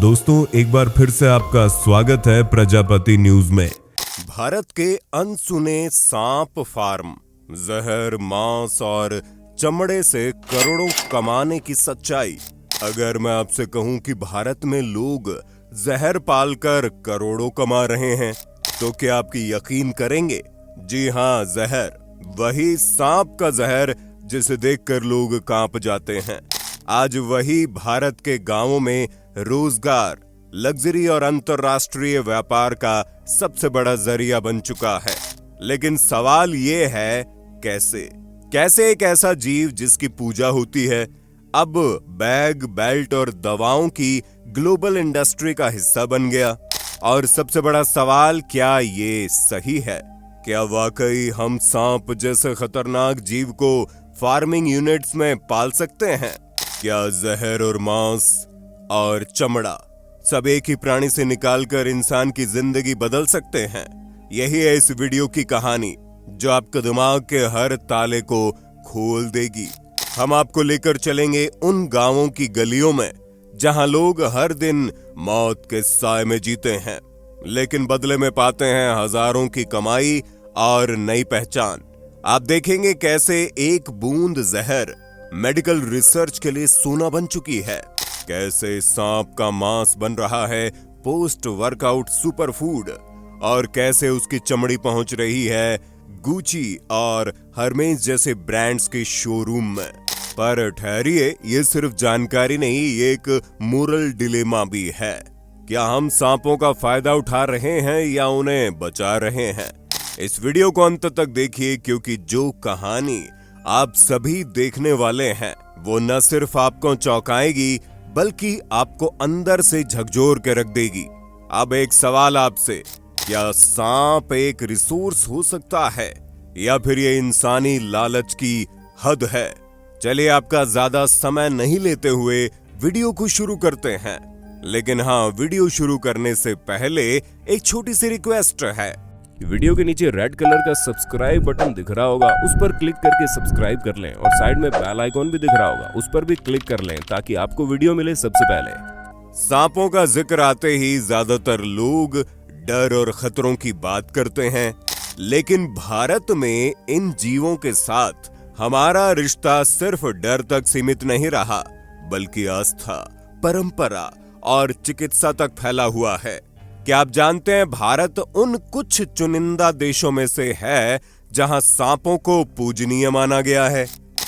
दोस्तों, एक बार फिर से आपका स्वागत है प्रजापति न्यूज में। भारत के अनसुने सांप फार्म, जहर, मांस और चमड़े से करोड़ों कमाने की सच्चाई। अगर मैं आपसे कहूं कि भारत में लोग जहर पालकर करोड़ों कमा रहे हैं, तो क्या आपकी यकीन करेंगे? जी हां, जहर, वही सांप का जहर जिसे देखकर लोग कांप जाते हैं। आज वही भारत के गांवों में रोजगार, लग्जरी और अंतरराष्ट्रीय व्यापार का सबसे बड़ा जरिया बन चुका है। लेकिन सवाल ये है, कैसे एक ऐसा जीव जिसकी पूजा होती है अब बैग, बेल्ट और दवाओं की ग्लोबल इंडस्ट्री का हिस्सा बन गया? और सबसे बड़ा सवाल, क्या ये सही है? क्या वाकई हम सांप जैसे खतरनाक जीव को फार्मिंग यूनिट्स में पाल सकते हैं? क्या जहर और मांस और चमड़ा सब एक ही प्राणी से निकालकर इंसान की जिंदगी बदल सकते हैं? यही है इस वीडियो की कहानी, जो आपके दिमाग के हर ताले को खोल देगी। हम आपको लेकर चलेंगे उन गांवों की गलियों में जहां लोग हर दिन मौत के साए में जीते हैं, लेकिन बदले में पाते हैं हजारों की कमाई और नई पहचान। आप देखेंगे कैसे एक बूंद जहर मेडिकल रिसर्च के लिए सोना बन चुकी है, कैसे सांप का मांस बन रहा है पोस्ट वर्कआउट सुपर फूड, और कैसे उसकी चमड़ी पहुंच रही है गुची और हर्मेस जैसे ब्रांड्स के शोरूम में। पर ठहरिए, ये सिर्फ जानकारी नहीं, ये एक मोरल डिलेमा भी है। क्या हम सांपों का फायदा उठा रहे हैं या उन्हें बचा रहे हैं? इस वीडियो को अंत तक देखिए, क्योंकि जो कहानी आप सभी देखने वाले हैं वो न सिर्फ आपको चौंकाएगी बल्कि आपको अंदर से झकझोर के रख देगी। अब एक सवाल आपसे, क्या सांप एक रिसोर्स हो सकता है या फिर ये इंसानी लालच की हद है? चलिए, आपका ज्यादा समय नहीं लेते हुए वीडियो को शुरू करते हैं। लेकिन हाँ, वीडियो शुरू करने से पहले एक छोटी सी रिक्वेस्ट है। वीडियो के नीचे रेड कलर का सब्सक्राइब बटन दिख रहा होगा, उस पर क्लिक करके सब्सक्राइब कर लें, और साइड में बेल आइकॉन भी दिख रहा होगा, उस पर भी क्लिक कर लें ताकि आपको वीडियो मिले सबसे पहले। सांपों का जिक्र आते ही ज्यादातर लोग डर और खतरों की बात करते हैं, लेकिन भारत में इन जीवों के साथ हमारा रिश्ता सिर्फ डर तक सीमित नहीं रहा, बल्कि आस्था, परंपरा और चिकित्सा तक फैला हुआ है। क्या आप जानते हैं, भारत उन कुछ चुनिंदा देशों में से है जहां सांपों को पूजनीय माना गया है।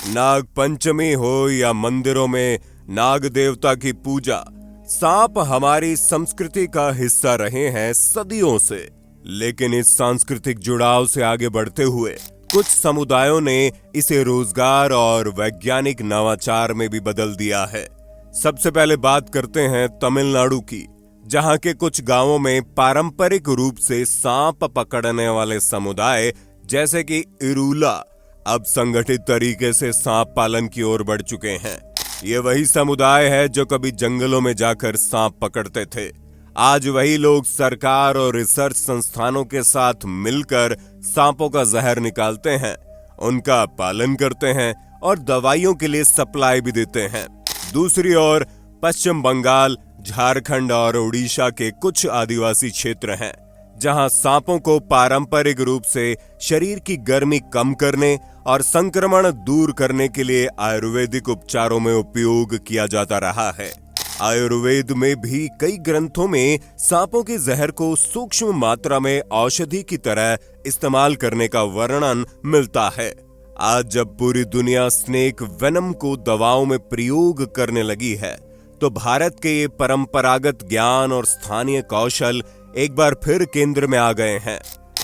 नाग पंचमी हो या मंदिरों में नाग देवता की पूजा, सांप हमारी संस्कृति का हिस्सा रहे हैं सदियों से। लेकिन इस सांस्कृतिक जुड़ाव से आगे बढ़ते हुए कुछ समुदायों ने इसे रोजगार और वैज्ञानिक नवाचार में भी बदल दिया है। सबसे पहले बात करते हैं तमिलनाडु की, जहां के कुछ गांवों में पारंपरिक रूप से सांप पकड़ने वाले समुदाय जैसे कि इरूला अब संगठित तरीके से सांप पालन की ओर बढ़ चुके हैं। ये वही समुदाय है जो कभी जंगलों में जाकर सांप पकड़ते थे। आज वही लोग सरकार और रिसर्च संस्थानों के साथ मिलकर सांपों का जहर निकालते हैं, उनका पालन करते हैं और दवाइयों के लिए सप्लाई भी देते हैं। दूसरी ओर पश्चिम बंगाल, झारखंड और उड़ीसा के कुछ आदिवासी क्षेत्र हैं जहां सांपों को पारंपरिक रूप से शरीर की गर्मी कम करने और संक्रमण दूर करने के लिए आयुर्वेदिक उपचारों में उपयोग किया जाता रहा है। आयुर्वेद में भी कई ग्रंथों में सांपों के जहर को सूक्ष्म मात्रा में औषधि की तरह इस्तेमाल करने का वर्णन मिलता है। आज जब पूरी दुनिया स्नेक वेनम को दवाओं में प्रयोग करने लगी है, तो भारत के ये परंपरागत ज्ञान और स्थानीय कौशल एक बार फिर केंद्र में आ गए हैं।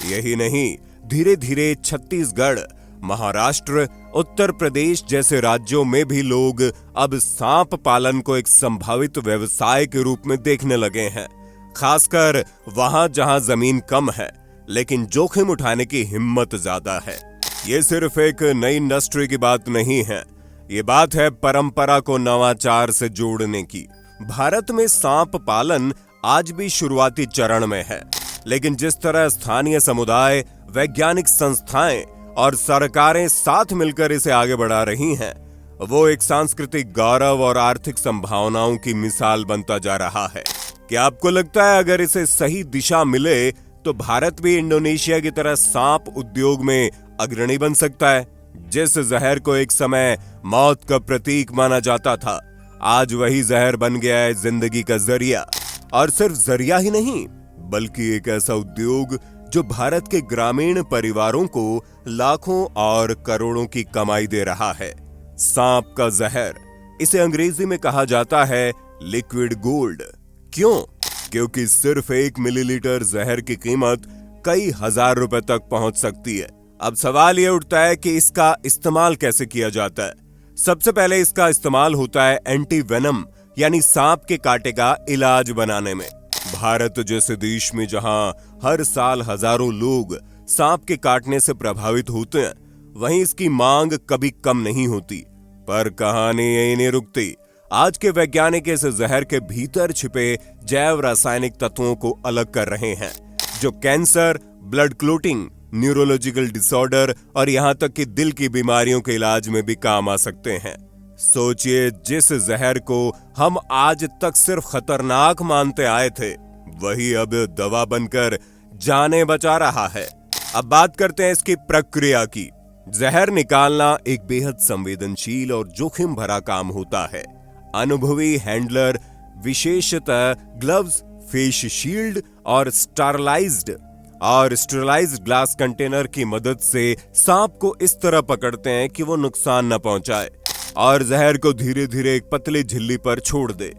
यही नहीं, धीरे धीरे छत्तीसगढ़, महाराष्ट्र, उत्तर प्रदेश जैसे राज्यों में भी लोग अब सांप पालन को एक संभावित व्यवसाय के रूप में देखने लगे हैं। खासकर वहां जहां जमीन कम है लेकिन जोखिम उठाने की हिम्मत ज्यादा है। ये सिर्फ एक नई इंडस्ट्री की बात नहीं है, ये बात है परंपरा को नवाचार से जोड़ने की। भारत में सांप पालन आज भी शुरुआती चरण में है, लेकिन जिस तरह स्थानीय समुदाय, वैज्ञानिक संस्थाएं और सरकारें साथ मिलकर इसे आगे बढ़ा रही हैं, वो एक सांस्कृतिक गौरव और आर्थिक संभावनाओं की मिसाल बनता जा रहा है। क्या आपको लगता है अगर इसे सही दिशा मिले तो भारत भी इंडोनेशिया की तरह सांप उद्योग में अग्रणी बन सकता है? जिस जहर को एक समय मौत का प्रतीक माना जाता था, आज वही जहर बन गया है जिंदगी का जरिया। और सिर्फ जरिया ही नहीं, बल्कि एक ऐसा उद्योग जो भारत के ग्रामीण परिवारों को लाखों और करोड़ों की कमाई दे रहा है। सांप का जहर, इसे अंग्रेजी में कहा जाता है लिक्विड गोल्ड। क्यों? क्योंकि सिर्फ 1 मिलीलीटर जहर की कीमत कई हजार रुपए तक पहुंच सकती है। अब सवाल यह उठता है कि इसका इस्तेमाल कैसे किया जाता है। सबसे पहले इसका इस्तेमाल होता है एंटी वेनम यानी सांप के कांटे का इलाज बनाने में। भारत जैसे देश में जहां हर साल हजारों लोग सांप के काटने से प्रभावित होते हैं, वहीं इसकी मांग कभी कम नहीं होती। पर कहानी यही नहीं रुकती। आज के वैज्ञानिक इस जहर के भीतर छिपे जैव रासायनिक तत्वों को अलग कर रहे हैं, जो cancer, blood clotting, neurological disorder और यहां तक कि दिल की बीमारियों के इलाज में भी काम आ सकते हैं। सोचिए, जिस जहर को हम आज तक सिर्फ खतरनाक मानते आए थे, वही अब दवा बनकर जानें बचा रहा है। अब बात करते हैं इसकी प्रक्रिया की। जहर निकालना एक बेहद संवेदनशील और जोखिम भरा काम होता है। अनुभवी हैंडलर विशेषतः ग्लव्स, फेस शील्ड और स्टरलाइज्ड ग्लास कंटेनर की मदद से सांप को इस तरह पकड़ते हैं कि वो नुकसान न पहुंचाए और जहर को धीरे धीरे एक पतली झिल्ली पर छोड़ दे।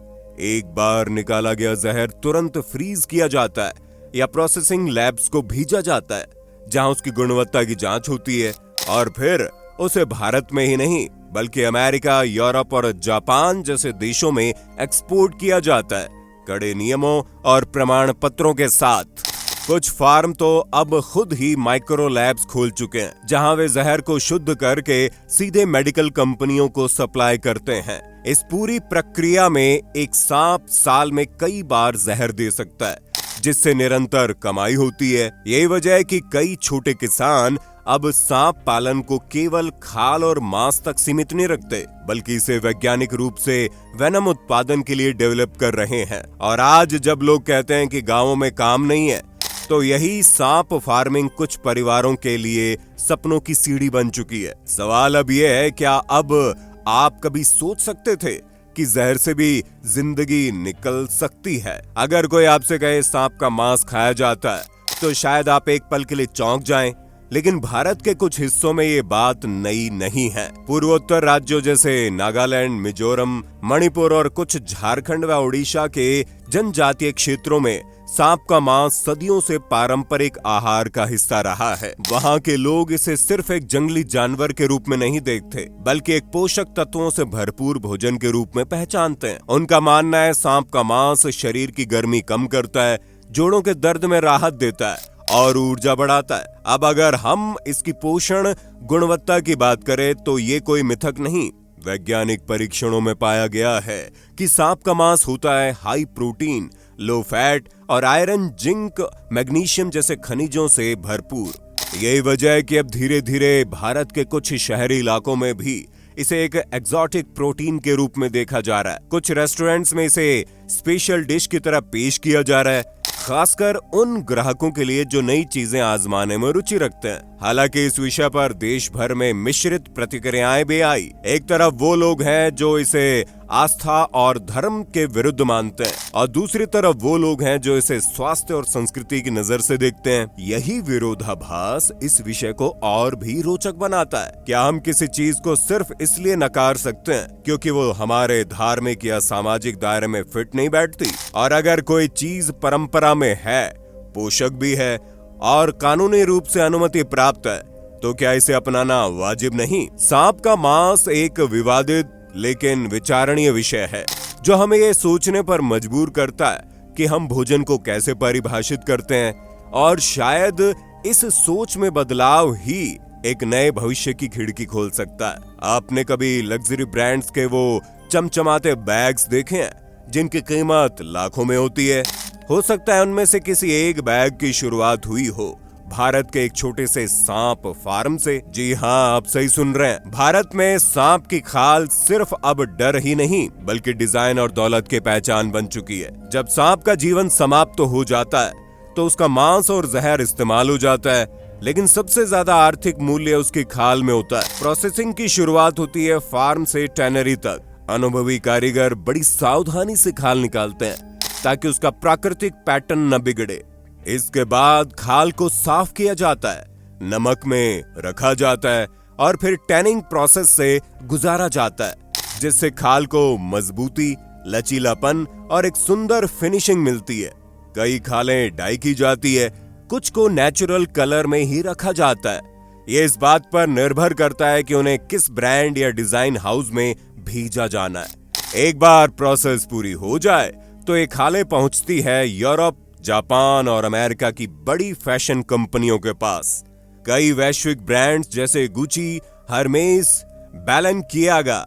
एक बार निकाला गया जहर तुरंत फ्रीज किया जाता है या प्रोसेसिंग लैब्स को भेजा जाता है, जहां उसकी गुणवत्ता की जांच होती है और फिर उसे भारत में ही नहीं बल्कि अमेरिका, यूरोप और जापान जैसे देशों में एक्सपोर्ट किया जाता है, कड़े नियमों और प्रमाण पत्रों के साथ। कुछ फार्म तो अब खुद ही माइक्रो लैब्स खोल चुके हैं, जहां वे जहर को शुद्ध करके सीधे मेडिकल कंपनियों को सप्लाई करते हैं। इस पूरी प्रक्रिया में एक सांप साल में कई बार जहर दे सकता है, जिससे निरंतर कमाई होती है। यही वजह है कि कई छोटे किसान अब सांप पालन को केवल खाल और मांस तक सीमित नहीं रखते, बल्कि इसे वैज्ञानिक रूप से वेनम उत्पादन के लिए डेवलप कर रहे हैं। और आज जब लोग कहते हैं कि गांवों में काम नहीं है, तो यही सांप फार्मिंग कुछ परिवारों के लिए सपनों की सीढ़ी बन चुकी है। सवाल अब यह है, क्या अब आप कभी सोच सकते थे कि जहर से भी जिंदगी निकल सकती है? अगर कोई आपसे कहे सांप का मांस खाया जाता है, तो शायद आप एक पल के लिए चौंक जाएं। लेकिन भारत के कुछ हिस्सों में ये बात नई नहीं है। पूर्वोत्तर राज्यों जैसे नागालैंड, मिजोरम, मणिपुर और कुछ झारखंड व ओडिशा के जनजातीय क्षेत्रों में सांप का मांस सदियों से पारंपरिक आहार का हिस्सा रहा है। वहाँ के लोग इसे सिर्फ एक जंगली जानवर के रूप में नहीं देखते, बल्कि एक पोषक तत्वों से भरपूर भोजन के रूप में पहचानते हैं। उनका मानना है सांप का मांस शरीर की गर्मी कम करता है, जोड़ों के दर्द में राहत देता है और ऊर्जा बढ़ाता है। अब अगर हम इसकी पोषण गुणवत्ता की बात करें, तो ये कोई मिथक नहीं। वैज्ञानिक परीक्षणों में पाया गया है कि सांप का मांस होता है हाई प्रोटीन, लो फैट और आयरन, जिंक, मैग्नीशियम जैसे खनिजों से भरपूर। यही वजह है कि अब धीरे धीरे भारत के कुछ शहरी इलाकों में भी इसे एक एक्सोटिक प्रोटीन के रूप में देखा जा रहा है। कुछ रेस्टोरेंट्स में इसे स्पेशल डिश की तरह पेश किया जा रहा है, खासकर उन ग्राहकों के लिए जो नई चीजें आजमाने में रुचि रखते हैं। हालांकि इस विषय पर देश भर में मिश्रित प्रतिक्रियाएं भी आई। एक तरफ वो लोग हैं जो इसे आस्था और धर्म के विरुद्ध मानते हैं, और दूसरी तरफ वो लोग हैं जो इसे स्वास्थ्य और संस्कृति की नजर से देखते हैं। यही विरोधाभास इस विषय को और भी रोचक बनाता है। क्या हम किसी चीज को सिर्फ इसलिए नकार सकते हैं क्योंकि वो हमारे धार्मिक या सामाजिक दायरे में फिट नहीं बैठती? और अगर कोई चीज परंपरा में है, पोषक भी है और कानूनी रूप से अनुमति प्राप्त है, तो क्या इसे अपनाना वाजिब नहीं? सांप का मांस एक विवादित लेकिन विचारणीय विषय है, जो हमें ये सोचने पर मजबूर करता है कि हम भोजन को कैसे परिभाषित करते हैं, और शायद इस सोच में बदलाव ही एक नए भविष्य की खिड़की खोल सकता है। आपने कभी लग्जरी ब्रांड्स के वो चमचमाते बैग्स देखे हैं जिनकी कीमत लाखों में होती है? हो सकता है उनमें से किसी एक बैग की शुरुआत हुई हो भारत के एक छोटे से सांप फार्म से। जी हाँ, आप सही सुन रहे हैं। भारत में सांप की खाल सिर्फ अब डर ही नहीं बल्कि डिजाइन और दौलत की पहचान बन चुकी है। जब सांप का जीवन समाप्त हो जाता है तो उसका मांस और जहर इस्तेमाल हो जाता है, लेकिन सबसे ज्यादा आर्थिक मूल्य उसकी खाल में होता है। प्रोसेसिंग की शुरुआत होती है फार्म से टैनरी तक। अनुभवी कारीगर बड़ी सावधानी से खाल निकालते हैं ताकि उसका प्राकृतिक पैटर्न न बिगड़े। इसके बाद खाल को साफ किया जाता है, नमक में रखा जाता है और फिर टैनिंग प्रोसेस से गुजारा जाता है, जिससे खाल को मजबूती, लचीलापन और एक सुंदर फिनिशिंग मिलती है। कई खालें डाई की जाती है, कुछ को नेचुरल कलर में ही रखा जाता है। ये इस बात पर निर्भर करता है कि उन्हें किस ब्रांड या डिजाइन हाउस में भेजा जाना है। एक बार प्रोसेस पूरी हो जाए तो ये खालें पहुंचती है यूरोप, जापान और अमेरिका की बड़ी फैशन कंपनियों के पास। कई वैश्विक ब्रांड्स जैसे गुची, हर्मेस, बैलेंसियागा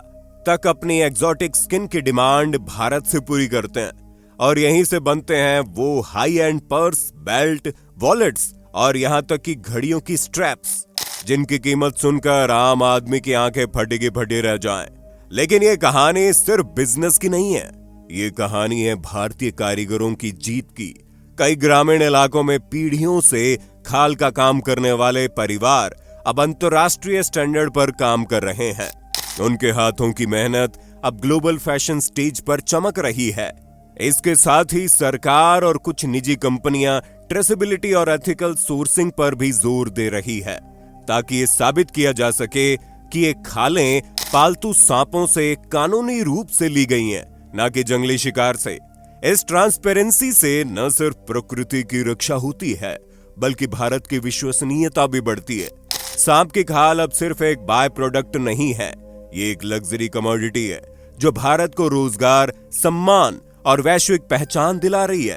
तक अपनी एग्जॉटिक स्किन की डिमांड भारत से पूरी करते हैं और यहीं से बनते हैं वो high and purse, belt, wallets और यहाँ तक कि घड़ियों की स्ट्रैप्स, जिनकी कीमत सुनकर आम आदमी की आंखें फटी की फटी रह जाएं। लेकिन ये कहानी सिर्फ बिजनेस की नहीं है, ये कहानी है भारतीय कारीगरों की जीत की। कई ग्रामीण इलाकों में पीढ़ियों से खाल का काम करने वाले परिवार अब अंतर्राष्ट्रीय स्टैंडर्ड पर काम कर रहे हैं। उनके हाथों की मेहनत अब ग्लोबल फैशन स्टेज पर चमक रही है। इसके साथ ही सरकार और कुछ निजी कंपनियां ट्रेसेबिलिटी और एथिकल सोर्सिंग पर भी जोर दे रही है, ताकि ये साबित किया जा सके कि ये खालें पालतू सांपों से कानूनी रूप से ली गई हैं, न कि जंगली शिकार से। इस ट्रांसपेरेंसी से न सिर्फ प्रकृति की रक्षा होती है बल्कि भारत की विश्वसनीयता भी बढ़ती है। सांप की खाल अब सिर्फ एक बाय प्रोडक्ट नहीं है, ये एक लग्जरी कमोडिटी है जो भारत को रोजगार, सम्मान और वैश्विक पहचान दिला रही है।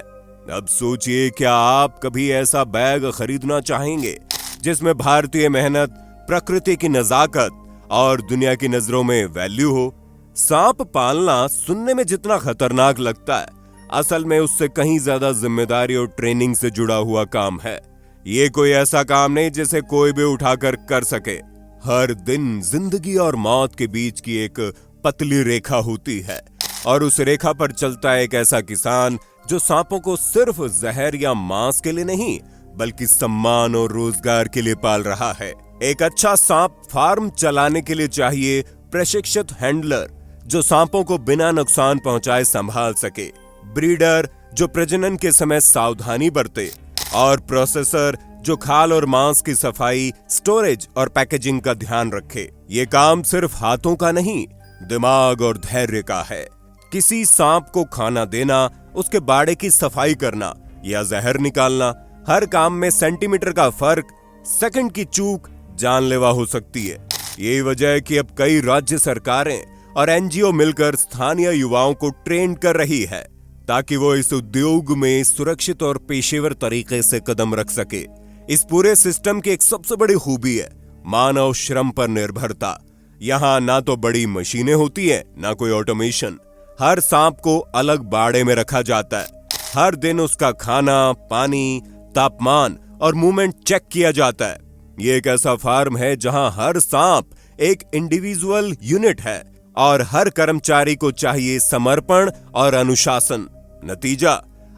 अब सोचिए, क्या आप कभी ऐसा बैग खरीदना चाहेंगे जिसमें भारतीय मेहनत, प्रकृति की नजाकत और दुनिया की नजरों में वैल्यू हो? सांप पालना सुनने में जितना खतरनाक लगता है, असल में उससे कहीं ज्यादा जिम्मेदारी और ट्रेनिंग से जुड़ा हुआ काम है। ये कोई ऐसा काम नहीं जिसे कोई भी उठाकर कर सके। हर दिन जिंदगी और मौत के बीच की एक पतली रेखा होती है और उस रेखा पर चलता है एक ऐसा किसान जो सांपों को सिर्फ जहर या मांस के लिए नहीं बल्कि सम्मान और रोजगार के लिए पाल रहा है। एक अच्छा सांप फार्म चलाने के लिए चाहिए प्रशिक्षित हैंडलर जो सांपों को बिना नुकसान पहुंचाए संभाल सके, ब्रीडर जो प्रजनन के समय सावधानी बरते और प्रोसेसर जो खाल और मांस की सफाई, स्टोरेज और पैकेजिंग का ध्यान रखे। ये काम सिर्फ हाथों का नहीं, दिमाग और धैर्य का है। किसी सांप को खाना देना, उसके बाड़े की सफाई करना या जहर निकालना, हर काम में सेंटीमीटर का फर्क, सेकंड की चूक जानलेवा हो सकती है। यही वजह है कि अब कई राज्य सरकारें और एनजीओ मिलकर स्थानीय युवाओं को ट्रेन कर रही है ताकि वो इस उद्योग में सुरक्षित और पेशेवर तरीके से कदम रख सके। इस पूरे सिस्टम की एक सबसे बड़ी खूबी है मानव श्रम पर निर्भरता। यहाँ ना तो बड़ी मशीनें होती है, ना कोई ऑटोमेशन। हर सांप को अलग बाड़े में रखा जाता है। हर दिन उसका खाना, पानी, तापमान और मूवमेंट चेक किया जाता है। ये एक ऐसा फार्म है जहां हर सांप एक इंडिविजुअल यूनिट है और हर कर्मचारी को चाहिए समर्पण और अनुशासन। नतीजा,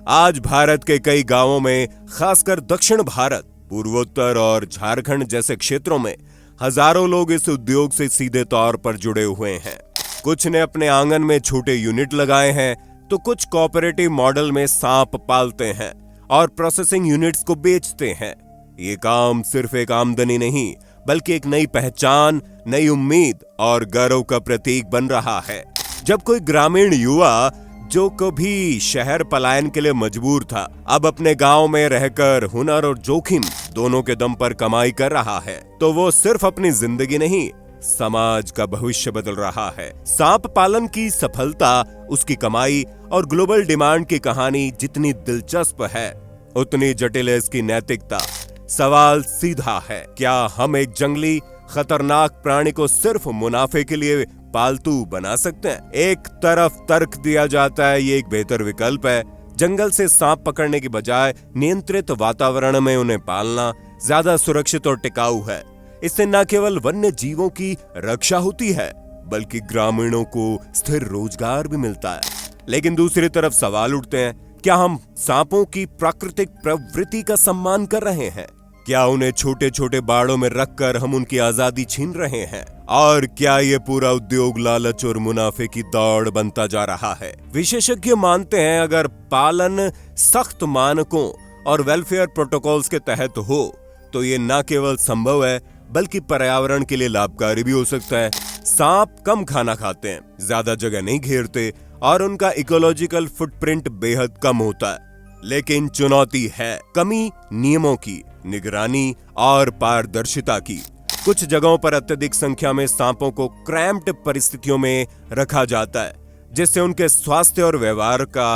आज भारत के कई गांवों में, खासकर दक्षिण भारत, पूर्वोत्तर और झारखंड जैसे क्षेत्रों में हजारों लोग इस उद्योग से सीधे तौर पर जुड़े हुए हैं। कुछ ने अपने आंगन में छोटे यूनिट लगाए हैं तो कुछ कोऑपरेटिव मॉडल में सांप पालते हैं और प्रोसेसिंग यूनिट्स को बेचते हैं। ये काम सिर्फ एक आमदनी नहीं बल्कि एक नई पहचान, नई उम्मीद और गौरव का प्रतीक बन रहा है। जब कोई ग्रामीण युवा जो कभी शहर पलायन के लिए मजबूर था, अब अपने गांव में रहकर हुनर और जोखिम दोनों के दम पर कमाई कर रहा है, तो वो सिर्फ अपनी जिंदगी नहीं, समाज का भविष्य बदल रहा है। सांप पालन की सफलता, उसकी कमाई और ग्लोबल डिमांड की कहानी जितनी दिलचस्प है, उतनी जटिल है इसकी नैतिकता। सवाल सीधा है, क्या हम एक जंगली खतरनाक प्राणी को सिर्फ मुनाफे के लिए पालतू बना सकते हैं? एक तरफ तर्क दिया जाता है ये एक बेहतर विकल्प है, जंगल से सांप पकड़ने की बजाय नियंत्रित वातावरण में उन्हें पालना, ज्यादा सुरक्षित और टिकाऊ है। इससे न केवल वन्य जीवों की रक्षा होती है बल्कि ग्रामीणों को स्थिर रोजगार भी मिलता है। लेकिन दूसरी तरफ सवाल उठते हैं, क्या हम सांपों की प्राकृतिक प्रवृत्ति का सम्मान कर रहे हैं? क्या उन्हें छोटे छोटे बाड़ों में रखकर हम उनकी आजादी छीन रहे हैं? और क्या ये पूरा उद्योग लालच और मुनाफे की दौड़ बनता जा रहा है? विशेषज्ञ मानते हैं अगर पालन सख्त मानकों और वेलफेयर प्रोटोकॉल्स के तहत हो तो ये न केवल संभव है बल्कि पर्यावरण के लिए लाभकारी भी हो सकता है। सांप कम खाना खाते हैं, ज्यादा जगह नहीं घेरते और उनका इकोलॉजिकल फुटप्रिंट बेहद कम होता है। लेकिन चुनौती है कमी नियमों की, निगरानी और पारदर्शिता की। कुछ जगहों पर अत्यधिक संख्या में सांपों को क्रैम्प्ड परिस्थितियों में रखा जाता है, जिससे उनके स्वास्थ्य और व्यवहार का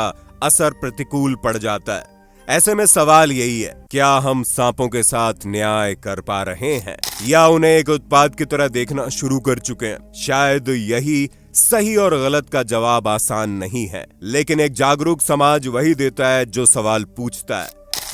असर प्रतिकूल पड़ जाता है। ऐसे में सवाल यही है, क्या हम सांपों के साथ न्याय कर पा रहे हैं या उन्हें एक उत्पाद की तरह देखना शुरू कर चुके हैं? शायद यही सही और गलत का जवाब आसान नहीं है, लेकिन एक जागरूक समाज वही देता है जो सवाल पूछता है,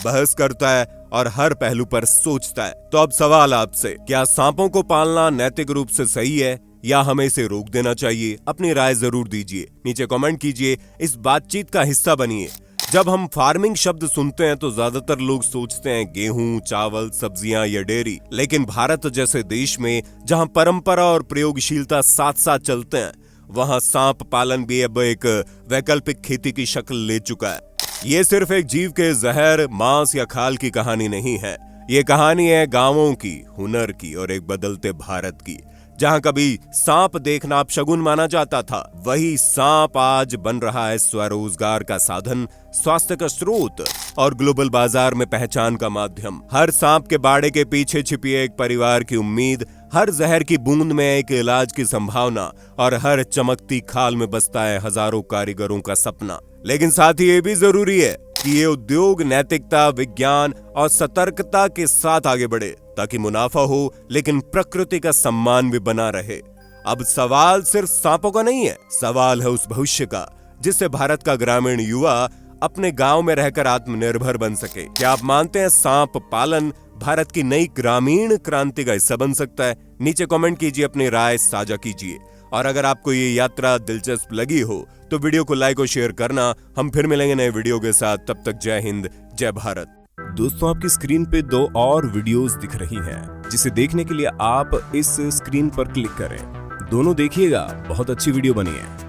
बहस करता है और हर पहलू पर सोचता है। तो अब सवाल आपसे, क्या सांपों को पालना नैतिक रूप से सही है या हमें इसे रोक देना चाहिए? अपनी राय जरूर दीजिए, नीचे कमेंट कीजिए, इस बातचीत का हिस्सा बनिए। जब हम फार्मिंग शब्द सुनते हैं तो ज्यादातर लोग सोचते हैं गेहूं, चावल, सब्जियां या डेयरी। लेकिन भारत जैसे देश में जहां परंपरा और प्रयोगशीलता साथ साथ चलते हैं, वहां सांप पालन भी अब एक वैकल्पिक खेती की शक्ल ले चुका है। ये सिर्फ एक जीव के जहर, मांस या खाल की कहानी नहीं है। ये कहानी है गांवों की, हुनर की और एक बदलते भारत की। जहां कभी सांप देखना अपशगुन माना जाता था, वही सांप आज बन रहा है स्वरोजगार का साधन, स्वास्थ्य का स्रोत और ग्लोबल बाजार में पहचान का माध्यम। हर सांप के बाड़े के पीछे छिपी है एक परिवार की उम्मीद, हर जहर की बूंद में एक इलाज की संभावना और हर चमकती खाल में बसता है हजारों कारीगरों का सपना। लेकिन साथ ही ये भी जरूरी है कि ये उद्योग नैतिकता, विज्ञान और सतर्कता के साथ आगे बढ़े ताकि मुनाफा हो लेकिन प्रकृति का सम्मान भी बना रहे। अब सवाल सिर्फ सांपों का नहीं है, सवाल है उस भविष्य का जिससे भारत का ग्रामीण युवा अपने गांव में रहकर आत्मनिर्भर बन सके। क्या आप मानते हैं सांप पालन भारत की नई ग्रामीण क्रांति का हिस्सा बन सकता है? नीचे कमेंट कीजिए, अपनी राय साझा कीजिए और अगर आपको ये यात्रा दिलचस्प लगी हो तो वीडियो को लाइक और शेयर करना। हम फिर मिलेंगे नए वीडियो के साथ, तब तक जय हिंद, जय भारत। दोस्तों, आपकी स्क्रीन पे 2 और वीडियोस दिख रही हैं, जिसे देखने के लिए आप इस स्क्रीन पर क्लिक करें। दोनों देखिएगा, बहुत अच्छी वीडियो बनी है।